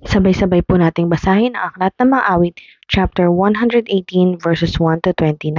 Sabay-sabay po nating basahin ang Aklat ng Mga Awit, chapter 118 verses 1 to 29.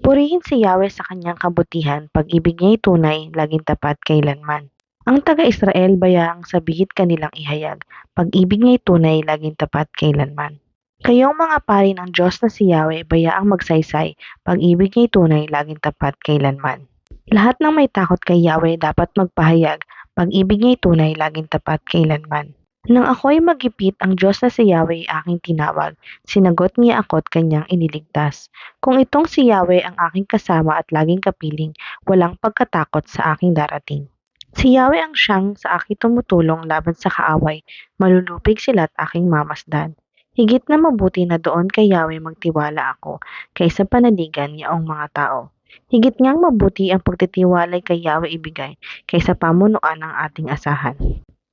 Purihin si Yahweh sa kanyang kabutihan, pag-ibig niya'y tunay, laging tapat kailanman. Ang taga-Israel bayaang sa bihit kanilang ihayag, pag-ibig niya'y tunay, laging tapat kailanman. Kayong mga pari ng Diyos na si Yahweh bayaang magsaysay, pag-ibig niya'y tunay, laging tapat kailanman. Lahat ng may takot kay Yahweh dapat magpahayag, pag-ibig niya'y tunay, laging tapat kailanman. Nang ako'y magipit, ang Diyos na si Yahweh aking tinawag, sinagot niya ako't kanyang iniligtas. Kung itong si Yahweh ang aking kasama at laging kapiling, walang pagkatakot sa aking darating. Si Yahweh ang siyang sa aking tumutulong laban sa kaaway, malulupig sila't aking mamasdan. Higit na mabuti na doon kay Yahweh magtiwala ako, kaysa panaligan niyaong mga tao. Higit ngang mabuti ang pagtitiwalay kay Yahweh ibigay, kaysa pamunuan ng ating asahan.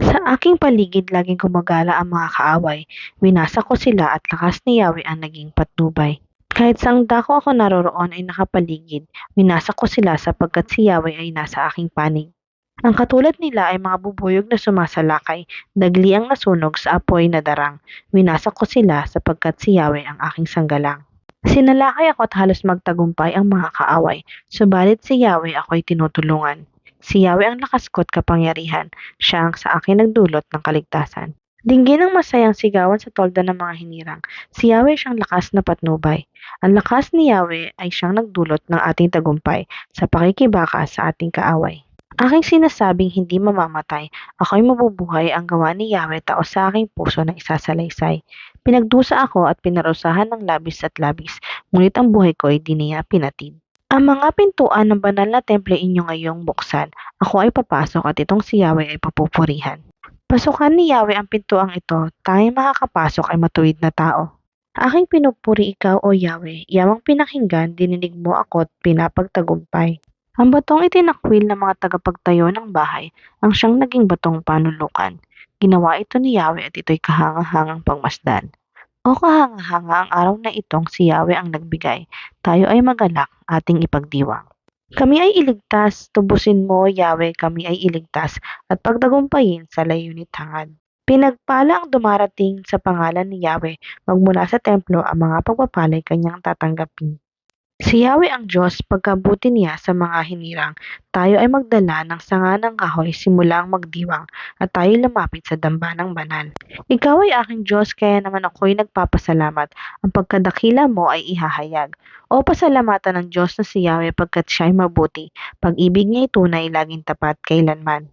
Sa aking paligid laging gumagala ang mga kaaway, winasa ko sila at lakas ni Yahweh ang naging patnubay. Kahit saang dako ako naroroon ay nakapaligid, winasa ko sila sapagkat si Yahweh ay nasa aking panig. Ang katulad nila ay mga bubuyog na sumasalakay, dagli ang nasunog sa apoy na darang. Winasa ko sila sapagkat si Yahweh ang aking sanggalang. Sinalakay ako at halos magtagumpay ang mga kaaway, subalit si Yahweh ako'y tinutulungan. Si Yahweh ang lakas ko't kapangyarihan, siya ang sa akin nagdulot ng kaligtasan. Dinggin ang masayang sigawan sa tolda ng mga hinirang. Si Yahweh siyang lakas na patnubay. Ang lakas ni Yahweh ay siyang nagdulot ng ating tagumpay sa pakikibaka sa ating kaaway. Aking sinasabing hindi mamamatay, ako'y mabubuhay, ang gawa ni Yahweh tao sa aking puso na isasalaysay. Pinagdusa ako at pinarusahan ng labis at labis, ngunit ang buhay ko ay di niya pinatid. Ang mga pintuan ng banal na temple inyo ngayong buksan, ako ay papasok at itong si Yahweh ay papupurihan. Pasukan ni Yahweh ang pintuang ito, tanging makakapasok ay matuwid na tao. Aking pinupuri ikaw, O Yahweh, iyamang pinakinggan, dininig mo ako't pinapagtagumpay. Ang batong itinakwil ng mga tagapagtayo ng bahay, ang siyang naging batong panulukan. Ginawa ito ni Yahweh at ito'y kahangahangang pagmasdan. O kahanga-hanga ang araw na itong si Yahweh ang nagbigay, tayo ay magalak, ating ipagdiwang. Kami ay iligtas, tubusin mo, Yahweh, kami ay iligtas, at pagtagumpayin sa layunit hangad. Pinagpala ang dumarating sa pangalan ni Yahweh, magmula sa templo ang mga pagpapalay kanyang tatanggapin. Si Yahweh ang Diyos, pagkabuti niya sa mga hinirang, tayo ay magdala ng sanga ng kahoy simulang magdiwang at tayo lumapit sa dambanang banal. Ikaw ay aking Diyos, kaya naman ako'y nagpapasalamat. Ang pagkadakila mo ay ihahayag. O pasalamatan ng Diyos na si Yahweh pagkat siya ay mabuti. Pag-ibig niya ay tunay, laging tapat kailanman.